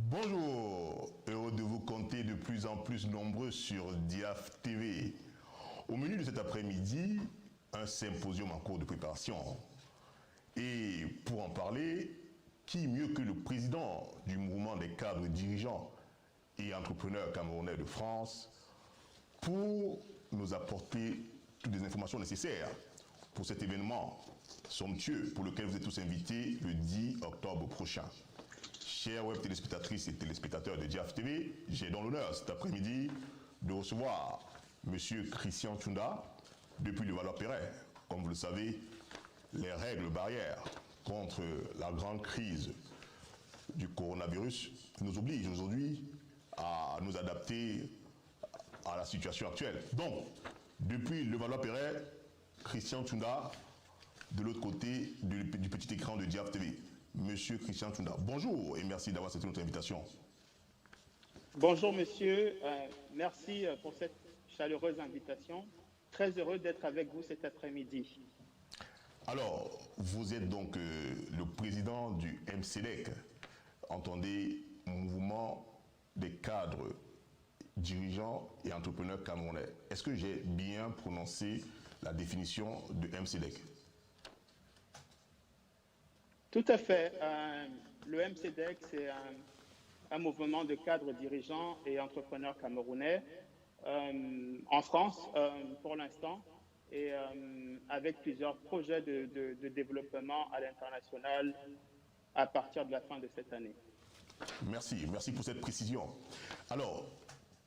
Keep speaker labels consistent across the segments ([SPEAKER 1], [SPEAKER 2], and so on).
[SPEAKER 1] Bonjour, heureux de vous compter de plus en plus nombreux sur DIAF TV. Au menu de cet après-midi, un symposium en cours de préparation. Et pour en parler, qui mieux que le président du mouvement des cadres dirigeants et entrepreneurs camerounais de France pour nous apporter toutes les informations nécessaires pour cet événement somptueux pour lequel vous êtes tous invités le 10 octobre prochain. Chers web téléspectatrices et téléspectateurs de DIAF TV, j'ai donc l'honneur cet après-midi de recevoir M. Christian Tchounda depuis le Valois-Perret. Comme vous le savez, les règles barrières contre la grande crise du coronavirus nous obligent aujourd'hui à nous adapter à la situation actuelle. Donc, depuis le Valois-Perret, Christian Tchounda, de l'autre côté du petit écran de DIAF TV. Monsieur Christian Tchounda, bonjour et merci d'avoir accepté notre invitation.
[SPEAKER 2] Bonjour monsieur, merci pour cette chaleureuse invitation. Très heureux d'être avec vous cet après-midi.
[SPEAKER 1] Alors, vous êtes donc le président du MCDEC, entendez, mouvement des cadres, dirigeants et entrepreneurs camerounais. Est-ce que j'ai bien prononcé la définition de MCDEC?
[SPEAKER 2] Tout à fait. Le MCDEC, c'est un mouvement de cadres dirigeants et entrepreneurs camerounais en France pour l'instant et avec plusieurs projets de développement à l'international à partir de la fin de cette année.
[SPEAKER 1] Merci pour cette précision. Alors,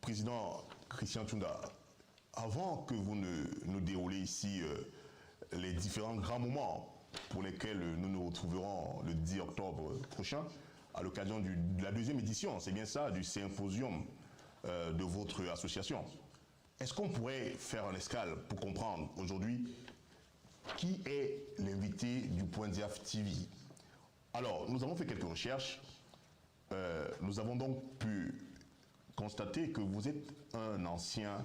[SPEAKER 1] Président Christian Tchounda, avant que vous ne nous déroulez ici les différents grands moments pour lesquels nous nous retrouverons le 10 octobre prochain, à l'occasion de la deuxième édition, c'est bien ça, du symposium de votre association. Est-ce qu'on pourrait faire un escale pour comprendre aujourd'hui qui est l'invité du Point DIAF TV? Alors, nous avons fait quelques recherches. Nous avons donc pu constater que vous êtes un ancien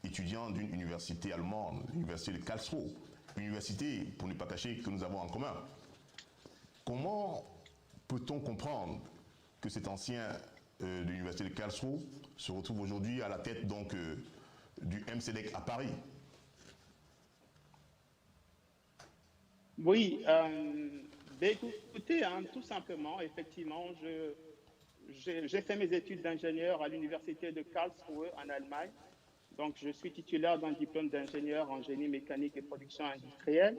[SPEAKER 1] étudiant d'une université allemande, l'université de Karlsruhe. Université, pour ne pas cacher, que nous avons en commun. Comment peut-on comprendre que cet ancien de l'université de Karlsruhe se retrouve aujourd'hui à la tête donc du MCDEC à Paris?
[SPEAKER 2] Oui, écoutez, tout simplement, effectivement, j'ai fait mes études d'ingénieur à l'université de Karlsruhe en Allemagne. Donc, je suis titulaire d'un diplôme d'ingénieur en génie mécanique et production industrielle.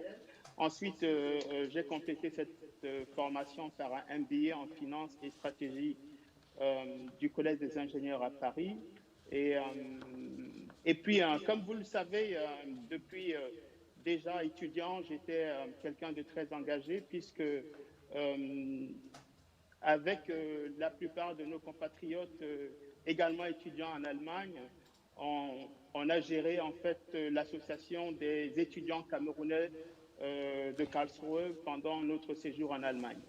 [SPEAKER 2] Ensuite, j'ai complété cette formation par un MBA en finance et stratégie du Collège des ingénieurs à Paris. Et puis, comme vous le savez, depuis déjà étudiant, j'étais quelqu'un de très engagé puisque avec la plupart de nos compatriotes également étudiants en Allemagne, on a géré en fait l'association des étudiants camerounais de Karlsruhe pendant notre séjour en Allemagne.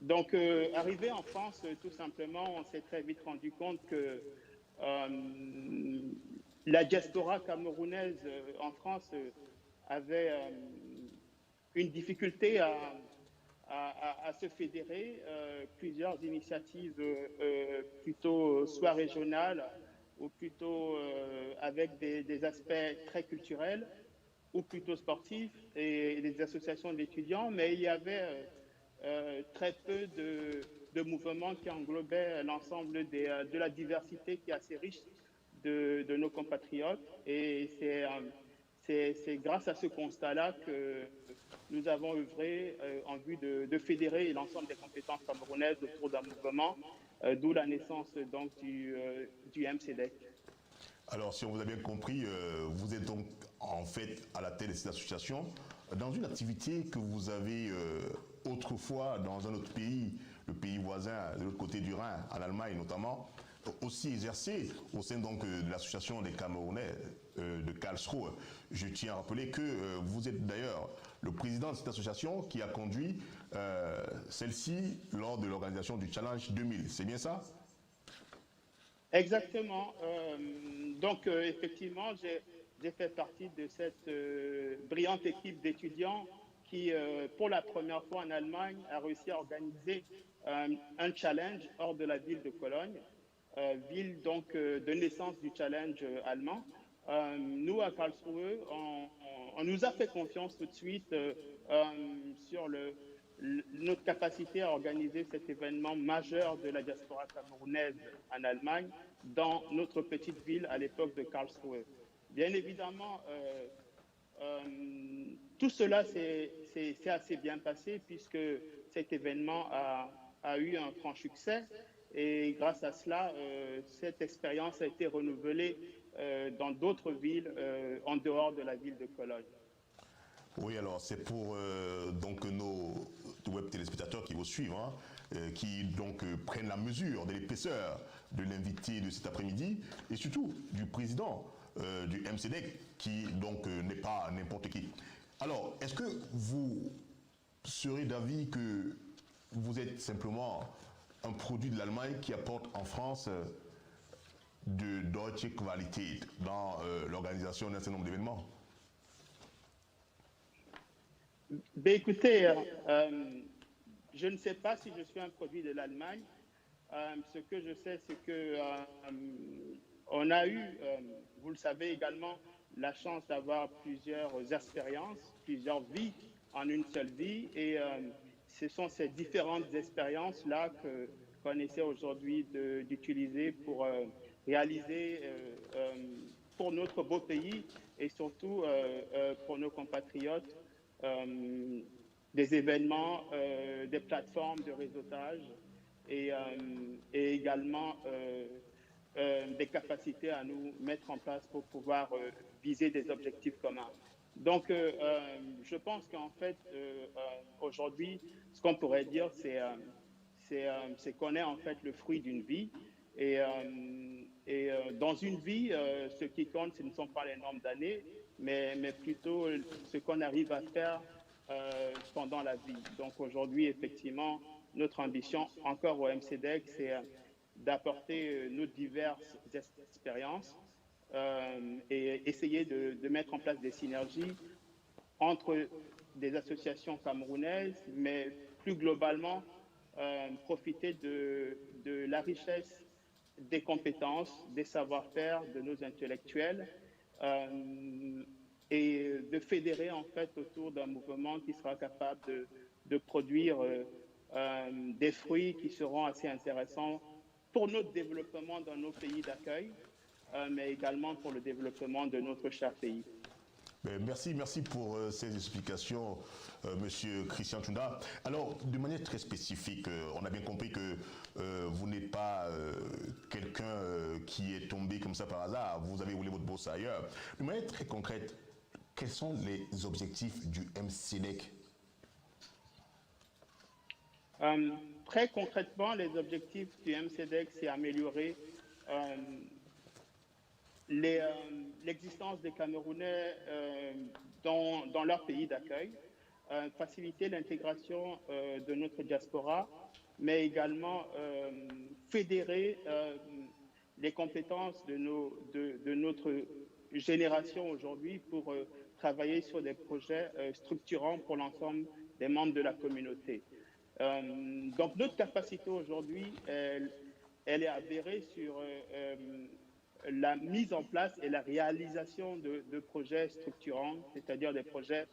[SPEAKER 2] Donc, arrivé en France, tout simplement, on s'est très vite rendu compte que la diaspora camerounaise en France avait une difficulté à se fédérer. Plusieurs initiatives plutôt soit régionales ou plutôt avec des aspects très culturels ou plutôt sportifs et des associations d'étudiants, mais il y avait très peu de mouvements qui englobaient l'ensemble de la diversité qui est assez riche de nos compatriotes. Et c'est grâce à ce constat-là que nous avons œuvré en vue de fédérer l'ensemble des compétences camerounaises autour d'un mouvement, d'où la naissance donc du MCDEC.
[SPEAKER 1] Alors, si on vous a bien compris, vous êtes donc en fait à la tête de cette association dans une activité que vous avez autrefois dans un autre pays, le pays voisin, de l'autre côté du Rhin, en Allemagne notamment, aussi exercée au sein donc de l'association des Camerounais de Karlsruhe. Je tiens à rappeler que vous êtes d'ailleurs le président de cette association qui a conduit celle-ci lors de l'organisation du Challenge 2000. C'est bien ça?
[SPEAKER 2] Exactement. Donc, effectivement, j'ai fait partie de cette brillante équipe d'étudiants qui, pour la première fois en Allemagne, a réussi à organiser un challenge hors de la ville de Cologne, ville donc de naissance du challenge allemand. Nous, à Karlsruhe, on nous a fait confiance tout de suite sur notre capacité à organiser cet événement majeur de la diaspora camerounaise en Allemagne dans notre petite ville à l'époque de Karlsruhe. Bien évidemment, tout cela s'est assez bien passé puisque cet événement a eu un franc succès et grâce à cela, cette expérience a été renouvelée dans d'autres villes en dehors de la ville de Cologne.
[SPEAKER 1] Oui, alors c'est pour donc nos web téléspectateurs qui vous suivent, hein, qui donc prennent la mesure de l'épaisseur de l'invité de cet après-midi et surtout du président du MCDEC qui donc n'est pas n'importe qui. Alors, est-ce que vous serez d'avis que vous êtes simplement un produit de l'Allemagne qui apporte en France de Deutsche Qualität dans l'organisation d'un certain nombre d'événements?
[SPEAKER 2] Ben, écoutez, je ne sais pas si je suis un produit de l'Allemagne. Ce que je sais, c'est que on a eu, vous le savez également, la chance d'avoir plusieurs expériences, plusieurs vies en une seule vie. Et ce sont ces différentes expériences-là qu'on essaie aujourd'hui d'utiliser pour réaliser pour notre beau pays et surtout pour nos compatriotes des événements, des plateformes de réseautage et également des capacités à nous mettre en place pour pouvoir viser des objectifs communs. Donc, je pense qu'en fait, aujourd'hui, ce qu'on pourrait dire, c'est qu'on est en fait le fruit d'une vie. Et dans une vie, ce qui compte, ce ne sont pas les nombres d'années, mais plutôt ce qu'on arrive à faire pendant la vie. Donc aujourd'hui, effectivement, notre ambition, encore au MCDEC, c'est d'apporter nos diverses expériences et essayer de mettre en place des synergies entre des associations camerounaises, mais plus globalement, profiter de la richesse des compétences, des savoir-faire de nos intellectuels et de fédérer en fait autour d'un mouvement qui sera capable de produire des fruits qui seront assez intéressants pour notre développement dans nos pays d'accueil, mais également pour le développement de notre cher pays.
[SPEAKER 1] Merci pour ces explications, Monsieur Christian Tchounda. Alors, de manière très spécifique, on a bien compris que vous n'êtes pas quelqu'un qui est tombé comme ça par hasard, vous avez roulé votre bourse ailleurs. De manière très concrète, quels sont les objectifs du MCDEC?
[SPEAKER 2] Très concrètement, les objectifs du MCDEC, c'est améliorer l'existence des Camerounais dans leur pays d'accueil, faciliter l'intégration de notre diaspora, mais également fédérer les compétences de notre génération aujourd'hui pour travailler sur des projets structurants pour l'ensemble des membres de la communauté. Donc notre capacité aujourd'hui, elle est avérée sur la mise en place et la réalisation de projets structurants, c'est-à-dire des projets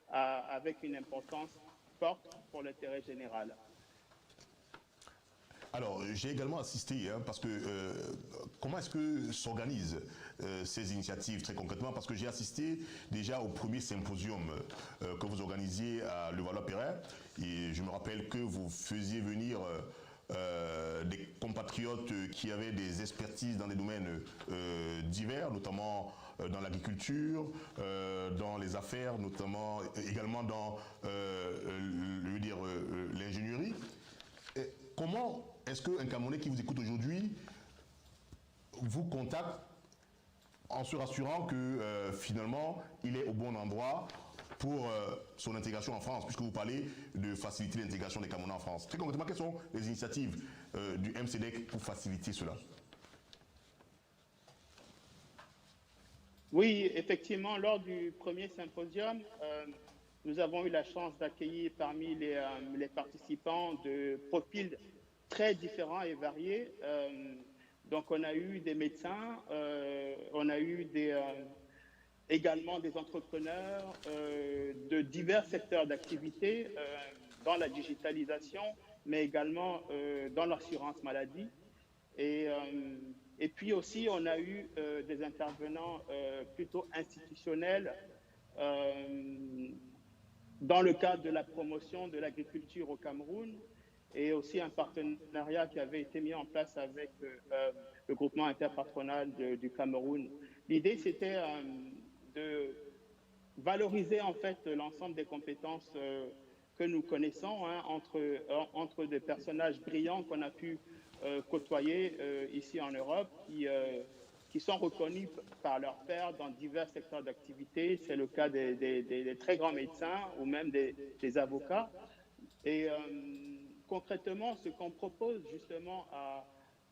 [SPEAKER 2] avec une importance forte pour l'intérêt général.
[SPEAKER 1] Alors, j'ai également assisté, hein, parce que comment est-ce que s'organisent ces initiatives très concrètement? Parce que j'ai assisté déjà au premier symposium que vous organisiez à Levallois-Perret, et je me rappelle que vous faisiez venir des compatriotes qui avaient des expertises dans des domaines divers, notamment dans l'agriculture, dans les affaires, notamment également dans l'ingénierie. Comment est-ce qu'un Camerounais qui vous écoute aujourd'hui vous contacte en se rassurant que finalement il est au bon endroit pour son intégration en France, puisque vous parlez de faciliter l'intégration des Camerounais en France? Très concrètement, quelles sont les initiatives du MCDEC pour faciliter cela?
[SPEAKER 2] Oui, effectivement, lors du premier symposium, nous avons eu la chance d'accueillir parmi les participants de profils très différents et variés. Donc, on a eu des médecins, on a eu également des entrepreneurs de divers secteurs d'activité dans la digitalisation, mais également dans l'assurance maladie. Et, euh, et puis aussi, on a eu des intervenants plutôt institutionnels euh, dans le cadre de la promotion de l'agriculture au Cameroun et aussi un partenariat qui avait été mis en place avec le groupement interpatronal du Cameroun. L'idée, c'était de valoriser en fait l'ensemble des compétences que nous connaissons entre des personnages brillants qu'on a pu côtoyer ici en Europe qui sont reconnus par leurs pairs dans divers secteurs d'activité. C'est le cas des très grands médecins ou même des avocats. Et concrètement, ce qu'on propose justement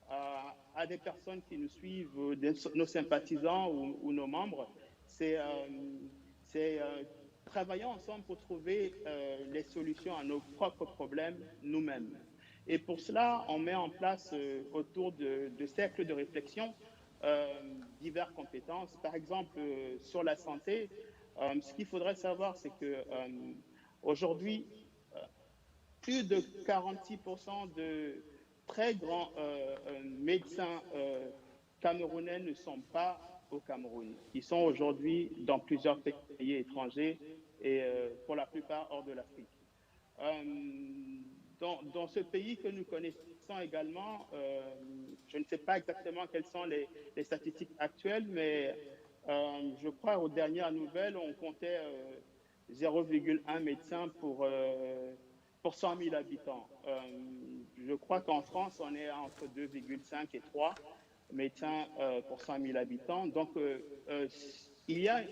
[SPEAKER 2] à des personnes qui nous suivent, nos sympathisants ou nos membres, c'est travailler ensemble pour trouver les solutions à nos propres problèmes nous-mêmes. Et pour cela, on met en place autour de cercles de réflexion diverses compétences. Par exemple, sur la santé, ce qu'il faudrait savoir, c'est que aujourd'hui, plus de 46% de très grands médecins camerounais ne sont pas au Cameroun. Ils sont aujourd'hui dans plusieurs pays étrangers et pour la plupart hors de l'Afrique. Dans ce pays que nous connaissons également, je ne sais pas exactement quelles sont les statistiques actuelles, mais je crois aux dernières nouvelles, on comptait 0,1 médecin pour 100 000 habitants. Je crois qu'en France, on est entre 2,5 et 3 médecins pour 100 000 habitants. Donc, il y a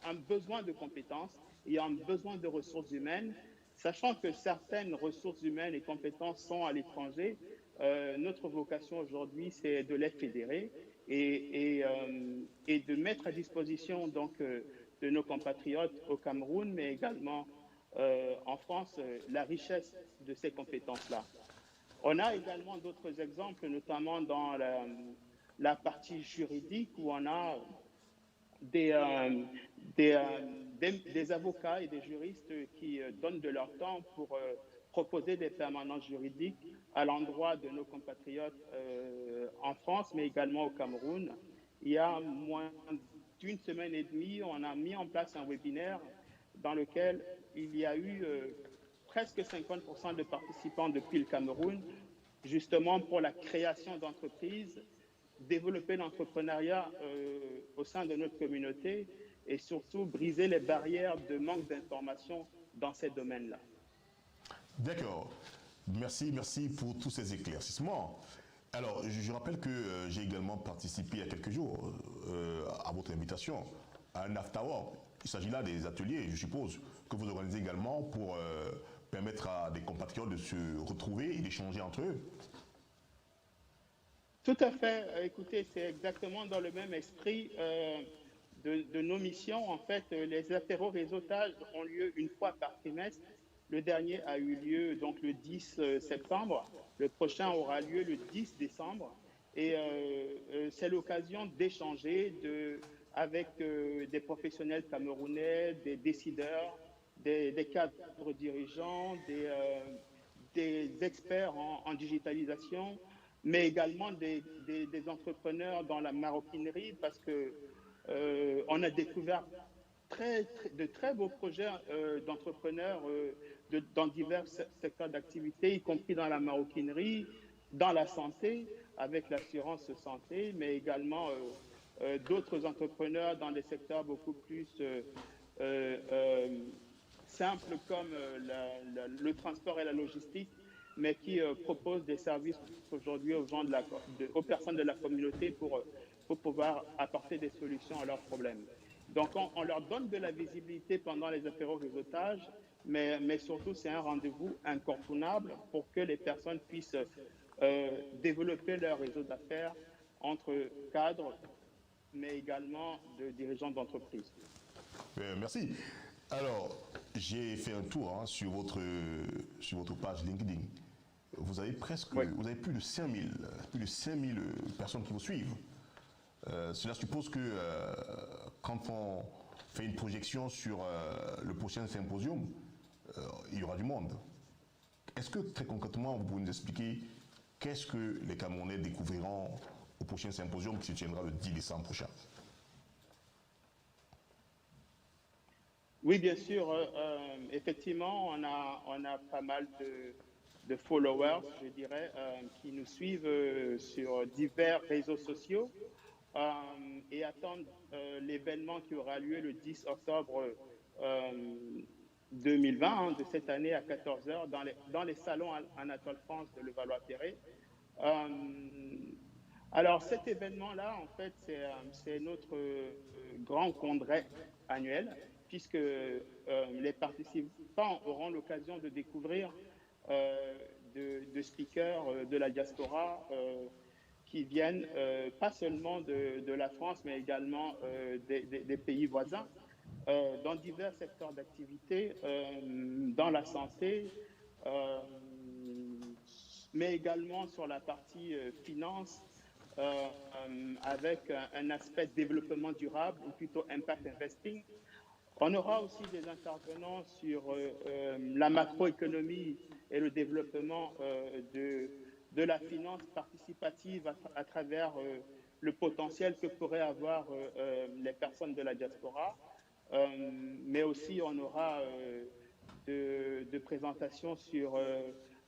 [SPEAKER 2] un besoin de compétences, il y a un besoin de ressources humaines. Sachant que certaines ressources humaines et compétences sont à l'étranger, notre vocation aujourd'hui, c'est de les fédérer et de mettre à disposition donc, de nos compatriotes au Cameroun, mais également en France, la richesse de ces compétences-là. On a également d'autres exemples, notamment dans la partie juridique, où on a des, des avocats et des juristes qui donnent de leur temps pour proposer des permanences juridiques à l'endroit de nos compatriotes en France, mais également au Cameroun. Il y a moins d'une semaine et demie, on a mis en place un webinaire dans lequel il y a eu presque 50% de participants depuis le Cameroun, justement pour la création d'entreprises, développer l'entrepreneuriat au sein de notre communauté et surtout briser les barrières de manque d'information dans ces domaines-là.
[SPEAKER 1] D'accord. Merci pour tous ces éclaircissements. Alors, je rappelle que j'ai également participé il y a quelques jours à votre invitation à un after work. Il s'agit là des ateliers, je suppose, que vous organisez également pour permettre à des compatriotes de se retrouver et d'échanger entre eux.
[SPEAKER 2] Tout à fait. Écoutez, c'est exactement dans le même esprit de nos missions. En fait, les apéros réseautage ont lieu une fois par trimestre. Le dernier a eu lieu donc le 10 septembre. Le prochain aura lieu le 10 décembre. Et c'est l'occasion d'échanger avec des professionnels camerounais, des décideurs, des cadres dirigeants, des experts en digitalisation, mais également des entrepreneurs dans la maroquinerie, parce que on a découvert de très beaux projets d'entrepreneurs dans divers secteurs d'activité, y compris dans la maroquinerie, dans la santé, avec l'assurance santé, mais également d'autres entrepreneurs dans des secteurs beaucoup plus simples comme le transport et la logistique, mais qui proposent des services aujourd'hui aux personnes de la communauté pour pouvoir apporter des solutions à leurs problèmes. Donc, on leur donne de la visibilité pendant les apéros réseautage, mais surtout, c'est un rendez-vous incontournable pour que les personnes puissent développer leur réseau d'affaires entre cadres, mais également de dirigeants d'entreprise.
[SPEAKER 1] Merci. Alors, j'ai fait un tour sur votre page LinkedIn. Vous avez
[SPEAKER 2] Oui.
[SPEAKER 1] vous avez plus de 5000 personnes qui vous suivent. Cela suppose que quand on fait une projection sur le prochain symposium, il y aura du monde. Est-ce que très concrètement, vous pouvez nous expliquer qu'est-ce que les Camerounais découvriront au prochain symposium qui se tiendra le 10 décembre prochain?
[SPEAKER 2] Oui, bien sûr. Effectivement, on a pas mal de followers, je dirais, qui nous suivent sur divers réseaux sociaux et attendent l'événement qui aura lieu le 10 octobre euh, 2020, hein, de cette année à 14 heures dans les salons Anatole France de Levallois-Perret. Alors cet événement-là, en fait, c'est notre grand congrès annuel, puisque les participants auront l'occasion de découvrir de speakers de la diaspora qui viennent pas seulement de la France, mais également des pays voisins, dans divers secteurs d'activité, dans la santé, euh, mais également sur la partie finance, avec un aspect développement durable ou plutôt impact investing. On aura aussi des intervenants sur la macroéconomie et le développement de la finance participative à travers le potentiel que pourraient avoir les personnes de la diaspora. Mais aussi, on aura de présentations sur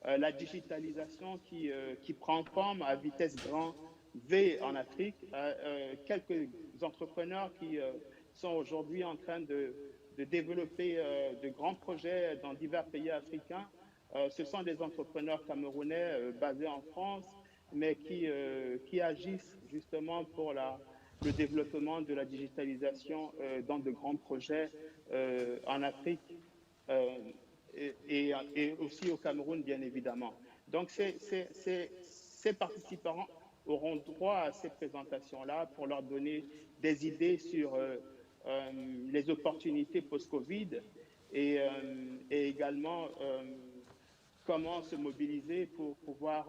[SPEAKER 2] la digitalisation qui prend forme à vitesse grand V en Afrique. Quelques entrepreneurs qui sont aujourd'hui en train de développer de grands projets dans divers pays africains. Ce sont des entrepreneurs camerounais basés en France, mais qui agissent justement pour le développement de la digitalisation dans de grands projets en Afrique et aussi au Cameroun, bien évidemment. Donc, ces participants auront droit à ces présentations-là pour leur donner des idées sur les opportunités post-Covid et également comment se mobiliser pour pouvoir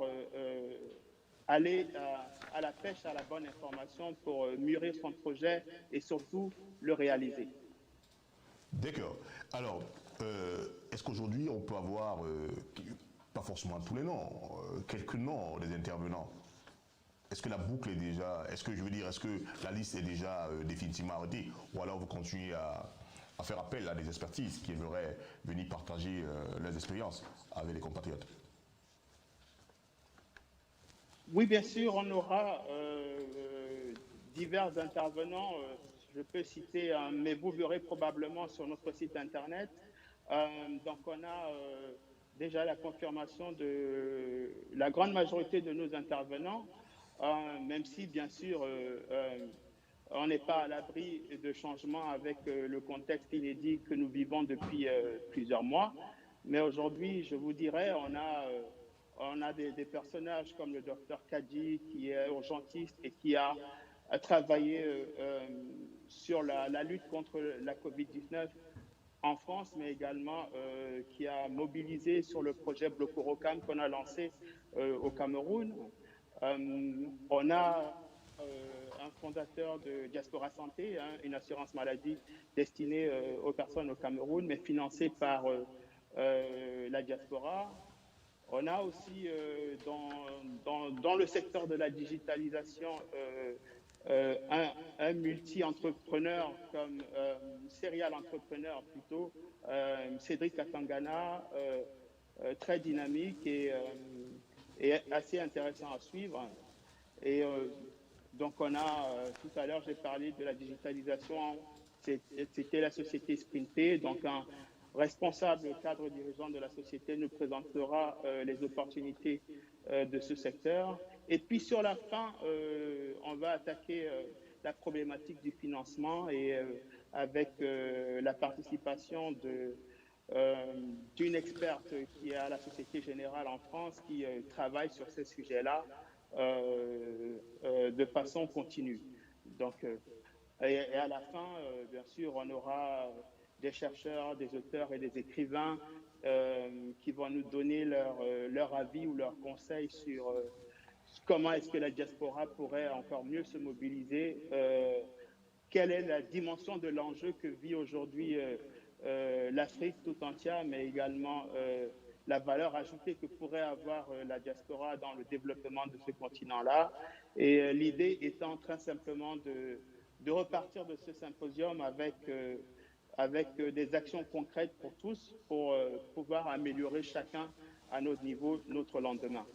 [SPEAKER 2] aller à la pêche à la bonne information pour mûrir son projet et surtout le réaliser.
[SPEAKER 1] D'accord. Alors, est-ce qu'aujourd'hui on peut avoir, pas forcément tous les noms, quelques noms des intervenants? Est-ce que la boucle est déjà, est-ce que je veux dire, est-ce que la liste est déjà définitivement arrêtée? Ou alors vous continuez à faire appel à des expertises qui aimeraient venir partager leurs expériences avec les compatriotes?
[SPEAKER 2] Oui, bien sûr, on aura divers intervenants. Je peux citer, mais vous verrez probablement sur notre site internet. Donc, on a déjà la confirmation de la grande majorité de nos intervenants, même si, bien sûr, on n'est pas à l'abri de changements avec le contexte inédit que nous vivons depuis plusieurs mois. Mais aujourd'hui, je vous dirais, on a des personnages comme le docteur Kadji, qui est urgentiste et qui a travaillé sur la lutte contre la COVID-19 en France, mais également qui a mobilisé sur le projet Blocorocam qu'on a lancé au Cameroun. On a un fondateur de Diaspora Santé, hein, une assurance maladie destinée aux personnes au Cameroun, mais financée par la diaspora. On a aussi dans le secteur de la digitalisation un multi-entrepreneur comme serial entrepreneur plutôt, Cédric Katangana, très dynamique et assez intéressant à suivre. Et donc on a, tout à l'heure j'ai parlé de la digitalisation, c'était la société Sprinté, donc un responsable cadre dirigeant de la société nous présentera les opportunités de ce secteur. Et puis sur la fin, on va attaquer la problématique du financement et avec la participation d'une experte qui est à la Société Générale en France qui travaille sur ces sujets-là de façon continue. Donc, et à la fin, bien sûr, on aura des chercheurs, des auteurs et des écrivains qui vont nous donner leur avis ou leurs conseils sur comment est-ce que la diaspora pourrait encore mieux se mobiliser, quelle est la dimension de l'enjeu que vit aujourd'hui l'Afrique tout entière, mais également la valeur ajoutée que pourrait avoir la diaspora dans le développement de ce continent-là. Et l'idée étant très simplement de repartir de ce symposium avec des actions concrètes pour tous, pour pouvoir améliorer chacun à notre niveau notre lendemain.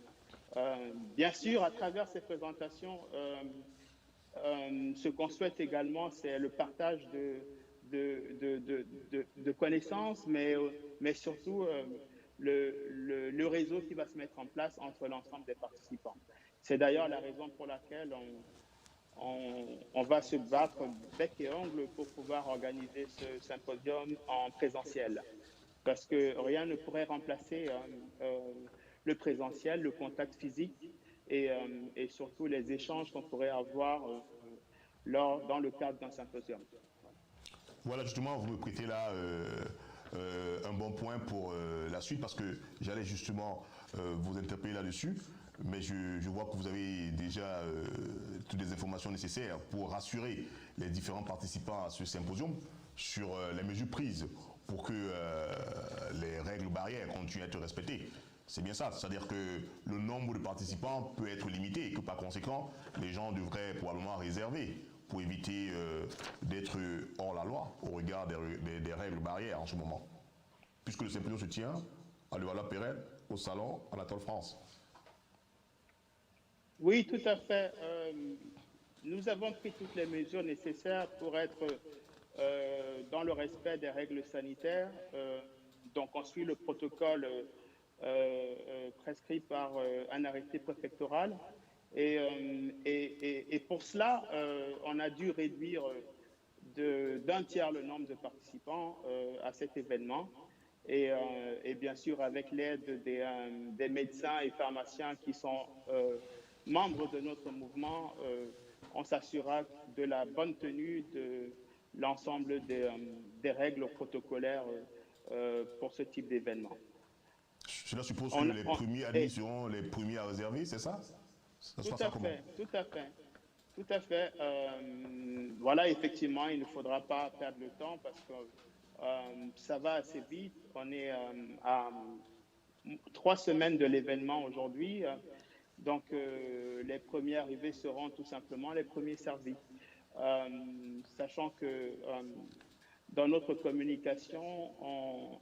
[SPEAKER 2] Bien sûr, à travers ces présentations, ce qu'on souhaite également, c'est le partage de connaissances, mais surtout le réseau qui va se mettre en place entre l'ensemble des participants. C'est d'ailleurs la raison pour laquelle on va se battre bec et ongle pour pouvoir organiser ce symposium en présentiel. Parce que rien ne pourrait remplacer le présentiel, le contact physique et surtout les échanges qu'on pourrait avoir dans le cadre d'un symposium.
[SPEAKER 1] Voilà, justement, vous me prêtez là un bon point pour la suite, parce que j'allais justement vous interpeller là-dessus, mais je vois que vous avez déjà toutes les informations nécessaires pour rassurer les différents participants à ce symposium sur les mesures prises pour que les règles barrières continuent à être respectées. C'est bien ça, c'est-à-dire que le nombre de participants peut être limité et que par conséquent, les gens devraient probablement réserver pour éviter d'être hors la loi au regard des règles barrières en ce moment. Puisque le symposium se tient à Levallois-Perret, au salon Anatole France.
[SPEAKER 2] Oui, tout à fait. Nous avons pris toutes les mesures nécessaires pour être dans le respect des règles sanitaires. Donc, on suit le protocole prescrit par un arrêté préfectoral. Et pour cela, on a dû réduire d'un tiers le nombre de participants à cet événement. Et bien sûr, avec l'aide des médecins et pharmaciens qui sont membres de notre mouvement, on s'assurera de la bonne tenue de l'ensemble des règles protocolaires pour ce type d'événement.
[SPEAKER 1] Cela suppose que les premiers admis seront les premiers à réserver, c'est ça?
[SPEAKER 2] Tout à fait. Voilà, effectivement, il ne faudra pas perdre le temps parce que ça va assez vite. On est à 3 semaines de l'événement aujourd'hui. Donc, les premiers arrivés seront tout simplement les premiers servis. Sachant que dans notre communication,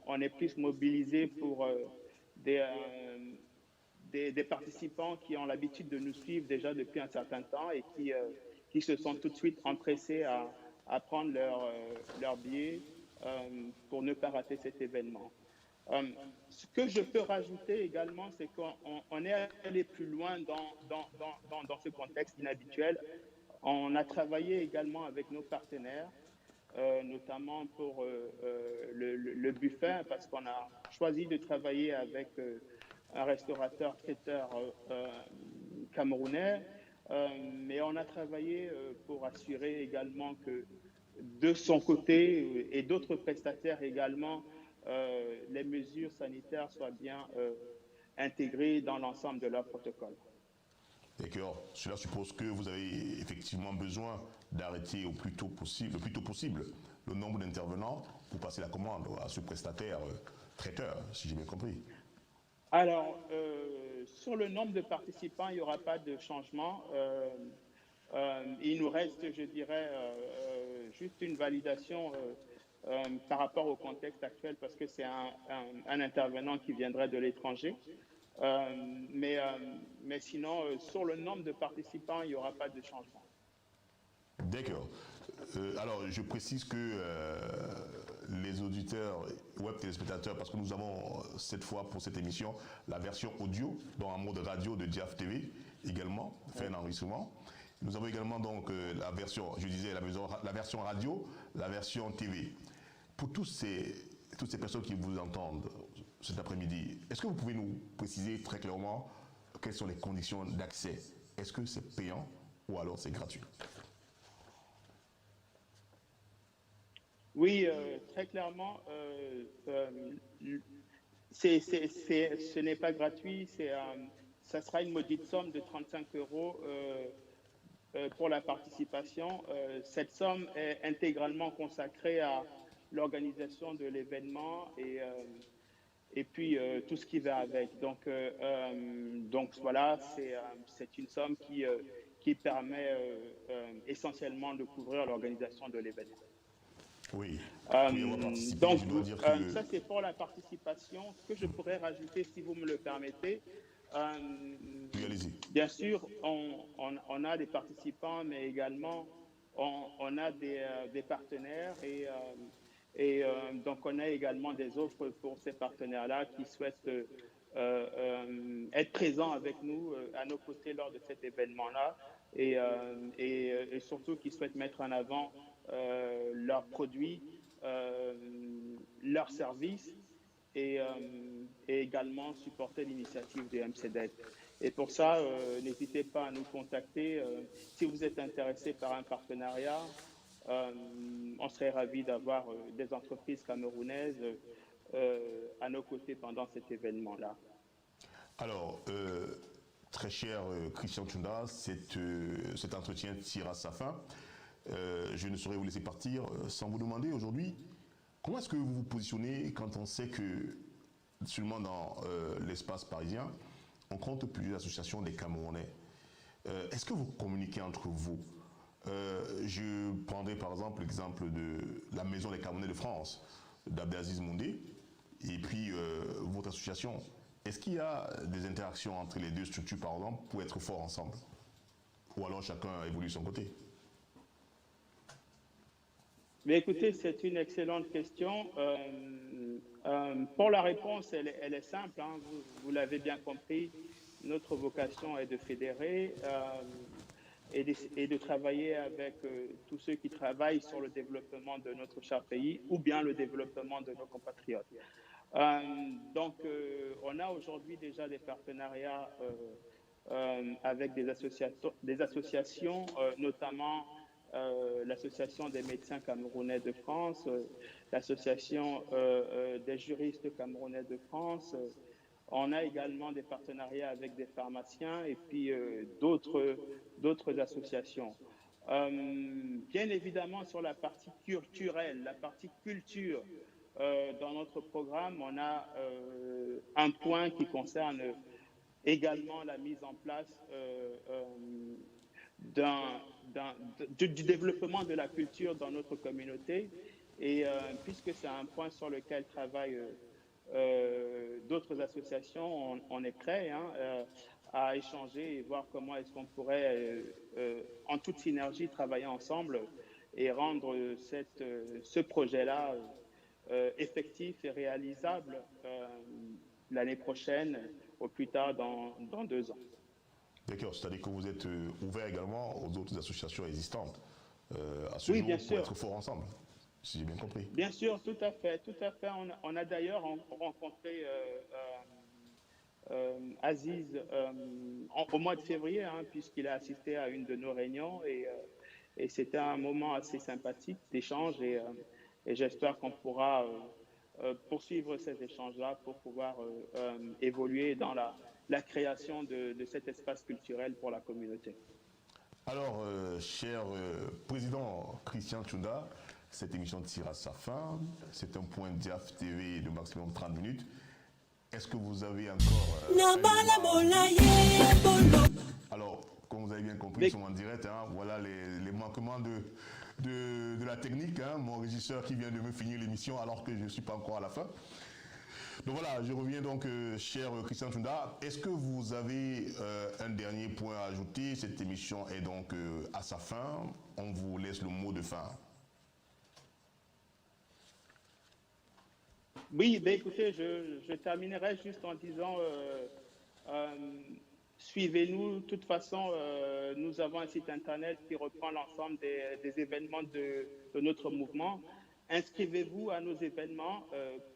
[SPEAKER 2] on est plus mobilisé pour des participants qui ont l'habitude de nous suivre déjà depuis un certain temps et qui se sont tout de suite empressés à prendre leur billet pour ne pas rater cet événement. Ce que je peux rajouter également, c'est qu'on est allé plus loin dans ce contexte inhabituel. On a travaillé également avec nos partenaires, notamment pour le buffet, parce qu'on a choisi de travailler avec un restaurateur traiteur camerounais, mais on a travaillé pour assurer également que de son côté et d'autres prestataires également, les mesures sanitaires soient bien intégrées dans l'ensemble de leur protocole.
[SPEAKER 1] D'accord. Cela suppose que vous avez effectivement besoin d'arrêter le plus tôt possible le nombre d'intervenants pour passer la commande à ce prestataire traiteur, si j'ai bien compris.
[SPEAKER 2] Alors, sur le nombre de participants, il n'y aura pas de changement. Il nous reste, je dirais, juste une validation par rapport au contexte actuel parce que c'est un intervenant qui viendrait de l'étranger. Mais sinon, sur le nombre de participants, il n'y aura pas de changement.
[SPEAKER 1] D'accord. Alors, je précise que les auditeurs, web téléspectateurs, parce que nous avons cette fois pour cette émission la version audio dans un mode radio de Diaf TV également, fait un enregistrement. Nous avons également donc la version, je disais, la version radio, la version TV. Pour toutes ces personnes qui vous entendent cet après-midi, est-ce que vous pouvez nous préciser très clairement quelles sont les conditions d'accès? Est-ce que c'est payant ou alors c'est gratuit?
[SPEAKER 2] Oui, très clairement, ce n'est pas gratuit, ça sera une maudite somme de 35 euros pour la participation. Cette somme est intégralement consacrée à l'organisation de l'événement et puis tout ce qui va avec. Donc voilà, c'est une somme qui permet essentiellement de couvrir l'organisation de l'événement.
[SPEAKER 1] Oui, pour y avoir participé,
[SPEAKER 2] Donc,
[SPEAKER 1] je dois dire que...
[SPEAKER 2] ça, c'est pour la participation. Ce que je pourrais rajouter, si vous me le permettez,
[SPEAKER 1] Oui, allez-y.
[SPEAKER 2] bien sûr, on a des participants, mais également, on a des partenaires donc, on a également des offres pour ces partenaires-là qui souhaitent être présents avec nous, à nos côtés lors de cet événement-là et surtout qui souhaitent mettre en avant leurs produits, leurs services et également supporter l'initiative du MCDET. Et pour ça, n'hésitez pas à nous contacter. Si vous êtes intéressé par un partenariat, on serait ravis d'avoir des entreprises camerounaises à nos côtés pendant cet événement-là.
[SPEAKER 1] Alors, très cher Christian Tchunda, cet entretien tire à sa fin. Je ne saurais vous laisser partir sans vous demander aujourd'hui comment est-ce que vous vous positionnez quand on sait que seulement dans l'espace parisien, on compte plusieurs associations des Camerounais. Est-ce que vous communiquez entre vous? Je prendrai par exemple l'exemple de la Maison des Camerounais de France, d'Abdelaziz Moundé, et puis votre association. Est-ce qu'il y a des interactions entre les deux structures, par exemple, pour être forts ensemble? Ou alors chacun évolue de son côté?
[SPEAKER 2] Mais écoutez, c'est une excellente question. Pour la réponse, elle est simple, hein. Vous l'avez bien compris. Notre vocation est de fédérer et de travailler avec tous ceux qui travaillent sur le développement de notre cher pays ou bien le développement de nos compatriotes. On a aujourd'hui déjà des partenariats avec des associations notamment l'Association des médecins camerounais de France, l'Association des juristes camerounais de France. On a également des partenariats avec des pharmaciens et puis d'autres associations. Bien évidemment, sur la partie culturelle, la partie culture, dans notre programme, on a un point qui concerne également la mise en place du développement de la culture dans notre communauté. Et puisque c'est un point sur lequel travaillent d'autres associations, on est prêt à échanger et voir comment est-ce qu'on pourrait, en toute synergie, travailler ensemble et rendre ce projet-là effectif et réalisable l'année prochaine, au plus tard dans 2 ans.
[SPEAKER 1] D'accord, c'est-à-dire que vous êtes ouvert également aux autres associations existantes à ce
[SPEAKER 2] Oui,
[SPEAKER 1] jour
[SPEAKER 2] bien
[SPEAKER 1] pour
[SPEAKER 2] sûr.
[SPEAKER 1] être forts ensemble, si j'ai bien compris.
[SPEAKER 2] Bien sûr, tout à fait, tout à fait. On a d'ailleurs rencontré Aziz au mois de février, hein, puisqu'il a assisté à une de nos réunions et c'était un moment assez sympathique d'échange et j'espère qu'on pourra poursuivre ces échanges-là pour pouvoir évoluer dans la création de cet espace culturel pour la communauté.
[SPEAKER 1] Alors, cher président Christian Tchunda, cette émission tire à sa fin. C'est un point DIAF TV de maximum 30 minutes. Est-ce que vous avez encore... Alors, comme vous avez bien compris, nous sommes en direct. Hein, voilà les manquements de la technique. Hein, mon régisseur qui vient de me finir l'émission alors que je ne suis pas encore à la fin. Donc voilà, je reviens donc, cher Christian Tchunda. Est-ce que vous avez un dernier point à ajouter? Cette émission est donc à sa fin. On vous laisse le mot de fin.
[SPEAKER 2] Oui, ben écoutez, je terminerai juste en disant, suivez-nous. De toute façon, nous avons un site internet qui reprend l'ensemble des événements de notre mouvement. Inscrivez-vous à nos événements,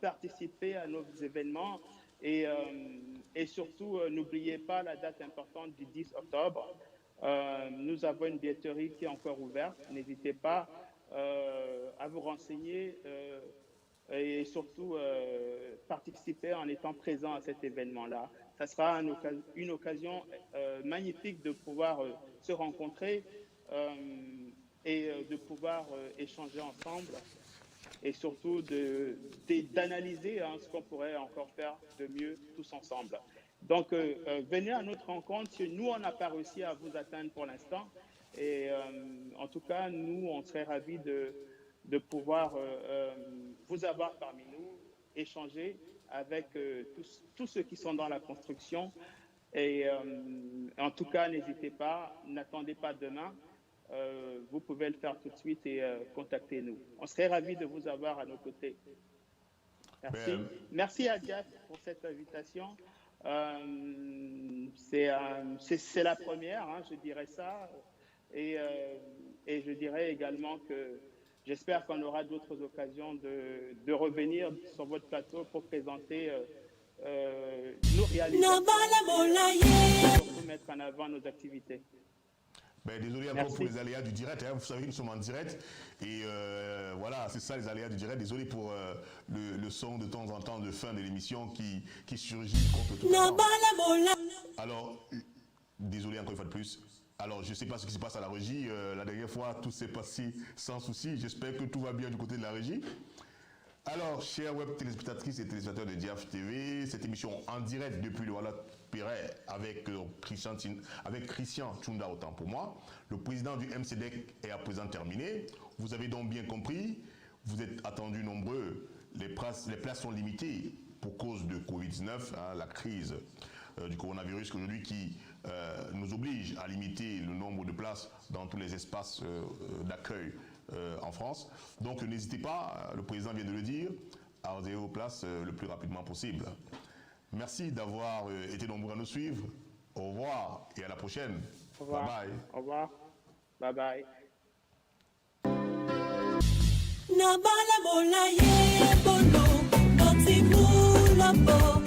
[SPEAKER 2] participez à nos événements et surtout, n'oubliez pas la date importante du 10 octobre. Nous avons une billetterie qui est encore ouverte. N'hésitez pas à vous renseigner et surtout participer en étant présent à cet événement-là. Ça sera une occasion magnifique de pouvoir se rencontrer et de pouvoir échanger ensemble et surtout d'analyser ce qu'on pourrait encore faire de mieux tous ensemble. Donc, venez à notre rencontre. Nous, on n'a pas réussi à vous atteindre pour l'instant. Et en tout cas, nous, on serait ravis de pouvoir vous avoir parmi nous, échanger avec tous ceux qui sont dans la construction. Et en tout cas, n'hésitez pas, n'attendez pas demain. Vous pouvez le faire tout de suite et contactez-nous. On serait ravis de vous avoir à nos côtés. Merci. Merci à Diaf pour cette invitation. C'est la première, je dirais ça. Et je dirais également que j'espère qu'on aura d'autres occasions de revenir sur votre plateau pour présenter nos réalisations et surtout mettre en avant nos activités.
[SPEAKER 1] Ben, désolé encore pour les aléas du direct, vous savez nous sommes en direct et voilà, c'est ça les aléas du direct. Désolé pour le son de temps en temps de fin de l'émission qui surgit contre tout ça. Alors, désolé encore une fois de plus. Alors, je ne sais pas ce qui se passe à la régie. La dernière fois, tout s'est passé sans souci. J'espère que tout va bien du côté de la régie. Alors, chers web téléspectatrices et téléspectateurs de Diaf TV, cette émission en direct depuis le Wallet Perret avec Christian Tchunda, autant pour moi. Le président du MCDEC est à présent terminé. Vous avez donc bien compris, vous êtes attendus nombreux. Les places sont limitées pour cause de Covid-19, la crise du coronavirus aujourd'hui qui nous oblige à limiter le nombre de places dans tous les espaces d'accueil en France. Donc n'hésitez pas, le président vient de le dire, à réserver vos places le plus rapidement possible. Merci d'avoir été nombreux à nous suivre. Au revoir et à la prochaine.
[SPEAKER 2] Au revoir.
[SPEAKER 1] Bye bye.
[SPEAKER 2] Au revoir. Bye bye.
[SPEAKER 3] Na bala bola ye bono, noti mula bo.